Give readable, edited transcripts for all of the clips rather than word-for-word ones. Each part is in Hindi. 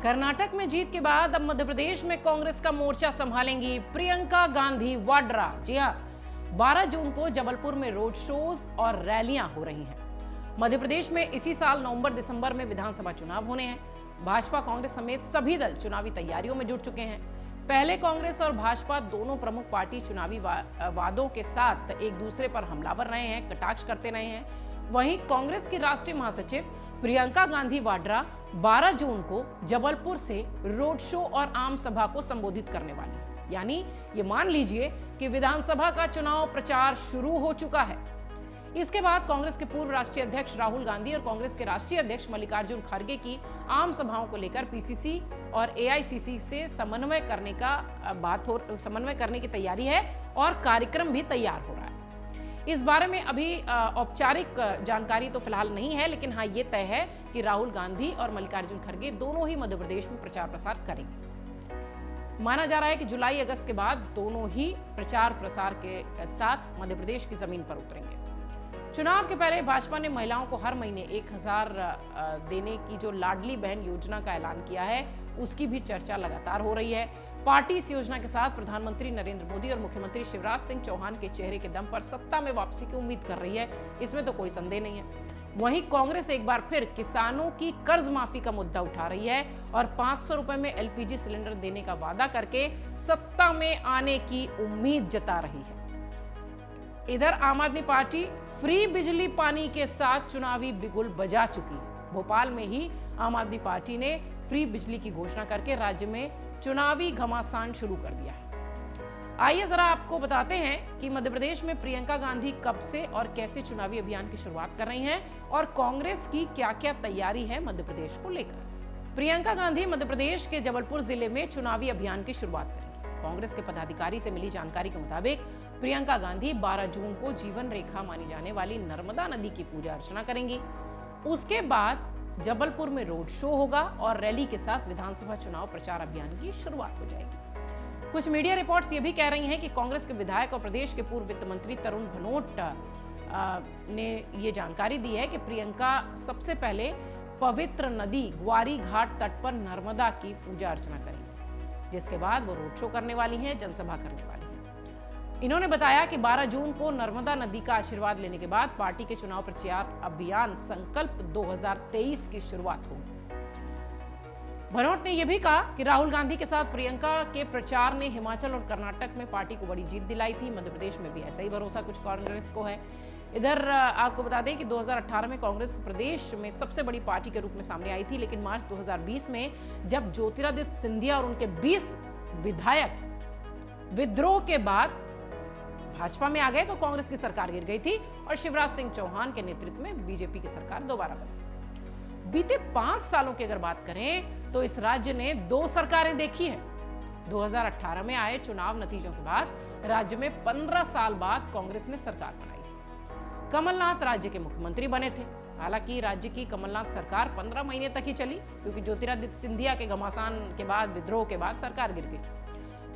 कर्नाटक में जीत के बाद अब मध्य प्रदेश में कांग्रेस का मोर्चा संभालेंगी प्रियंका गांधी वाड्रा। जी हां, 12 जून को जबलपुर में रोड शोज और रैलियां हो रही हैं। मध्य प्रदेश में इसी साल नवंबर दिसंबर में विधानसभा चुनाव होने हैं। भाजपा कांग्रेस समेत सभी दल चुनावी तैयारियों में जुट चुके हैं। पहले कांग्रेस और भाजपा दोनों प्रमुख पार्टी चुनावी वादों के साथ एक दूसरे पर हमलावर रहे हैं, कटाक्ष करते रहे हैं। वहीं कांग्रेस की राष्ट्रीय महासचिव प्रियंका गांधी वाड्रा 12 जून को जबलपुर से रोड शो और आम सभा को संबोधित करने वाली है। यानी ये मान लीजिए कि विधानसभा का चुनाव प्रचार शुरू हो चुका है। इसके बाद कांग्रेस के पूर्व राष्ट्रीय अध्यक्ष राहुल गांधी और कांग्रेस के राष्ट्रीय अध्यक्ष मल्लिकार्जुन खड़गे की आम सभाओं को लेकर पीसीसी और एआईसीसी से समन्वय करने की तैयारी है और कार्यक्रम भी तैयार हो रहा है। इस बारे में अभी औपचारिक जानकारी तो फिलहाल नहीं है, लेकिन हाँ ये तय है कि राहुल गांधी और मल्लिकार्जुन खड़गे दोनों ही मध्य प्रदेश में प्रचार प्रसार करेंगे। माना जा रहा है कि जुलाई अगस्त के बाद दोनों ही प्रचार प्रसार के साथ मध्य प्रदेश की जमीन पर उतरेंगे। चुनाव के पहले भाजपा ने महिलाओं को हर महीने 1000 देने की जो लाडली बहन योजना का ऐलान किया है, उसकी भी चर्चा लगातार हो रही है। पार्टी इस योजना के साथ प्रधानमंत्री नरेंद्र मोदी और मुख्यमंत्री शिवराज सिंह चौहान के चेहरे के दम पर सत्ता में वापसी की उम्मीद कर रही है, इसमें तो कोई संदेह नहीं है। वहीं कांग्रेस एक बार फिर किसानों की कर्ज माफी का मुद्दा उठा रही है और 500 रुपए में एलपीजी सिलेंडर देने का वादा करके सत्ता में आने की उम्मीद जता रही है। इधर आम आदमी पार्टी फ्री बिजली पानी के साथ चुनावी बिगुल बजा चुकी है। भोपाल में ही आम आदमी पार्टी ने फ्री बिजली की घोषणा करके राज्य में चुनावी घमासान शुरू कर दिया है। आइए जरा आपको बताते हैं कि मध्य प्रदेश में प्रियंका गांधी कब से और कैसे चुनावी अभियान की शुरुआत कर रही हैं और कांग्रेस की क्या-क्या तैयारी है मध्य प्रदेश को लेकर। प्रियंका गांधी मध्य प्रदेश के जबलपुर जिले में चुनावी अभियान की शुरुआत करेंगी। कांग्रेस के पदाधिकारी से मिली जानकारी के मुताबिक प्रियंका गांधी 12 जून को जीवन रेखा मानी जाने वाली नर्मदा नदी की पूजा अर्चना करेंगी। उसके बाद जबलपुर में रोड शो होगा और रैली के साथ विधानसभा चुनाव प्रचार अभियान की शुरुआत हो जाएगी। कुछ मीडिया रिपोर्ट्स ये भी कह रही हैं कि कांग्रेस के विधायक और प्रदेश के पूर्व वित्त मंत्री तरुण भनोट ने ये जानकारी दी है कि प्रियंका सबसे पहले पवित्र नदी ग्वारी घाट तट पर नर्मदा की पूजा अर्चना करेंगी, जिसके बाद वो रोड शो करने वाली हैं, जनसभा करने वाली हैं। इन्होंने बताया कि 12 जून को नर्मदा नदी का आशीर्वाद लेने के बाद पार्टी के चुनाव प्रचार अभियान संकल्प 2023 की शुरुआत होगी। भनोट ने यह भी कहा कि राहुल गांधी के साथ प्रियंका के प्रचार ने हिमाचल और कर्नाटक में पार्टी को बड़ी जीत दिलाई थी। मध्य प्रदेश में भी ऐसा ही भरोसा कुछ कांग्रेस को है। इधर आपको बता दें कि 2018 में कांग्रेस प्रदेश में सबसे बड़ी पार्टी के रूप में सामने आई थी, लेकिन मार्च 2020 में जब ज्योतिरादित्य सिंधिया और उनके 20 विधायक विद्रोह के बाद भाजपा में आ गए तो कांग्रेस की सरकार गिर गई थी और शिवराज सिंह चौहान के नेतृत्व में बीजेपी की सरकार दोबारा बनी। बीते 5 सालों की अगर बात करें तो इस राज्य ने 2 सरकारें देखी हैं। 2018 में आए चुनाव नतीजों के बाद राज्य में 15 साल बाद कांग्रेस ने सरकार बनाई। कमलनाथ राज्य के मुख्यमंत्री बने थे। हालांकि राज्य की कमलनाथ सरकार 15 महीने तक ही चली, क्योंकि ज्योतिरादित्य सिंधिया के घमासान के बाद, विद्रोह के बाद सरकार गिर गई।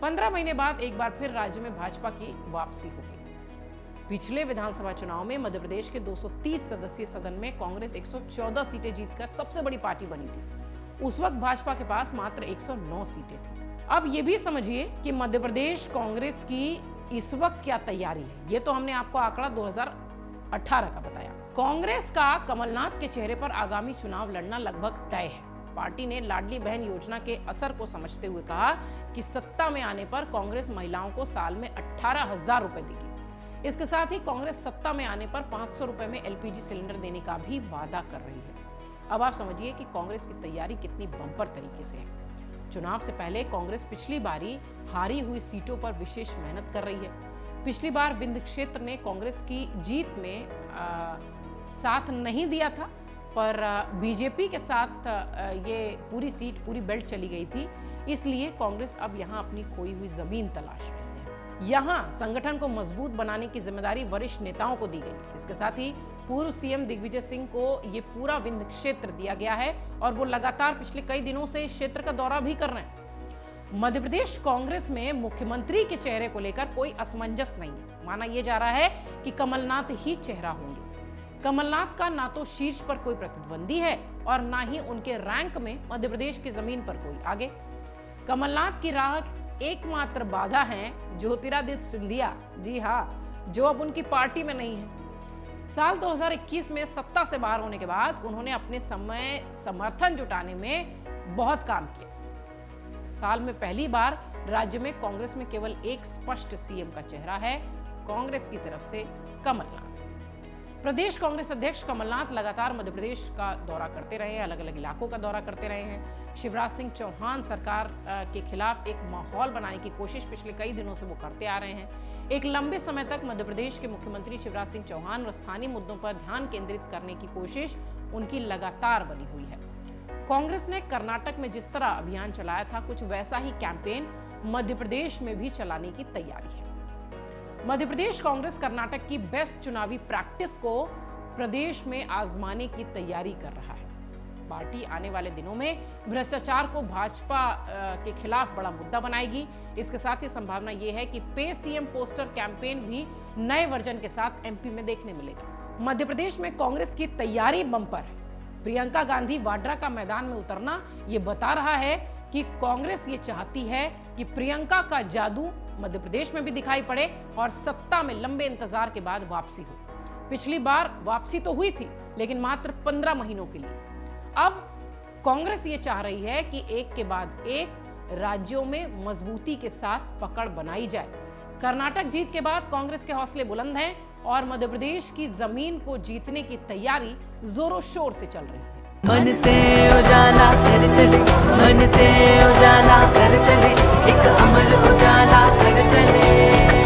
15 महीने बाद एक बार फिर राज्य में भाजपा की वापसी हो गई। पिछले विधानसभा चुनाव में मध्य प्रदेश के 230 सदस्यीय सदन में कांग्रेस 114 सीटें जीतकर सबसे बड़ी पार्टी बनी थी। उस वक्त भाजपा के पास मात्र 109 सीटें थी। अब ये भी समझिए कि मध्य प्रदेश कांग्रेस की इस वक्त क्या तैयारी है। ये तो हमने आपको आंकड़ा 2018 का बताया। कांग्रेस का कमलनाथ के चेहरे पर आगामी चुनाव लड़ना लगभग तय है। पार्टी ने लाडली बहन योजना के असर को समझते हुए कहा कि सत्ता में आने पर कांग्रेस महिलाओं को साल में 18,000 रुपए देगी। इसके साथ ही कांग्रेस सत्ता में आने पर 500 रुपए में एलपीजी सिलेंडर देने का भी वादा कर रही है। अब आप समझिए कि कांग्रेस की तैयारी कितनी बम्पर तरीके से है। चुनाव से पहले कांग्रेस पिछली बारी हारी हुई सीटों पर विशेष मेहनत कर रही है। पिछली बार विंध्य क्षेत्र ने कांग्रेस की जीत में साथ नहीं दिया था, पर बीजेपी के साथ ये पूरी सीट, पूरी बेल्ट चली गई थी। इसलिए कांग्रेस अब यहाँ अपनी खोई हुई जमीन तलाश रही है। यहाँ संगठन को मजबूत बनाने की जिम्मेदारी वरिष्ठ नेताओं को दी गई। इसके साथ ही पूर्व सीएम दिग्विजय सिंह को ये पूरा विंध्य क्षेत्र दिया गया है और वो लगातार पिछले कई दिनों से इस क्षेत्र का दौरा भी कर रहे हैं। मध्य प्रदेश कांग्रेस में मुख्यमंत्री के चेहरे को लेकर कोई असमंजस नहीं है। माना यह जा रहा है कि कमलनाथ ही चेहरा होंगे। कमलनाथ का ना तो शीर्ष पर कोई प्रतिद्वंदी है और ना ही उनके रैंक में मध्य प्रदेश की जमीन पर कोई आगे। कमलनाथ की राह एकमात्र बाधा है ज्योतिरादित्य सिंधिया, जी हाँ, जो अब उनकी पार्टी में नहीं है। साल 2021 में सत्ता से बाहर होने के बाद उन्होंने अपने समय समर्थन जुटाने में बहुत काम किया। साल में पहली बार राज्य में कांग्रेस में केवल एक स्पष्ट सीएम का चेहरा है, कांग्रेस की तरफ से कमलनाथ। प्रदेश कांग्रेस अध्यक्ष कमलनाथ लगातार मध्य प्रदेश का दौरा करते रहे हैं, अलग अलग इलाकों का दौरा करते रहे हैं। शिवराज सिंह चौहान सरकार के खिलाफ एक माहौल बनाने की कोशिश पिछले कई दिनों से वो करते आ रहे हैं। एक लंबे समय तक मध्य प्रदेश के मुख्यमंत्री शिवराज सिंह चौहान और स्थानीय मुद्दों पर ध्यान केंद्रित करने की कोशिश उनकी लगातार बनी हुई है। कांग्रेस ने कर्नाटक में जिस तरह अभियान चलाया था, कुछ वैसा ही कैंपेन मध्य प्रदेश में भी चलाने की तैयारी है। मध्य प्रदेश कांग्रेस कर्नाटक की बेस्ट चुनावी प्रैक्टिस को प्रदेश में आजमाने की तैयारी कर रहा है। पार्टी आने वाले दिनों में भ्रष्टाचार को भाजपा के खिलाफ बड़ा मुद्दा बनाएगी। इसके साथ ही संभावना यह है कि पे सीएम पोस्टर कैंपेन भी नए वर्जन के साथ एमपी में देखने मिलेगा। मध्य प्रदेश में कांग्रेस की तैयारी बंपर है। प्रियंका गांधी वाड्रा का मैदान में उतरना ये बता रहा है कि कांग्रेस ये चाहती है कि प्रियंका का जादू मध्य प्रदेश में भी दिखाई पड़े और सत्ता में लंबे इंतजार के बाद वापसी हो। पिछली बार वापसी तो हुई थी, लेकिन मात्र 15 महीनों के लिए। अब कांग्रेस ये चाह रही है कि एक के बाद एक राज्यों में मजबूती के साथ पकड़ बनाई जाए। कर्नाटक जीत के बाद कांग्रेस के हौसले बुलंद हैं और मध्य प्रदेश की जमीन को जीतने की तैयारी जोरों शोर से चल रही है। मन से उजाला कर चले, मन से उजाला कर चले, एक अमर उजाला कर चले।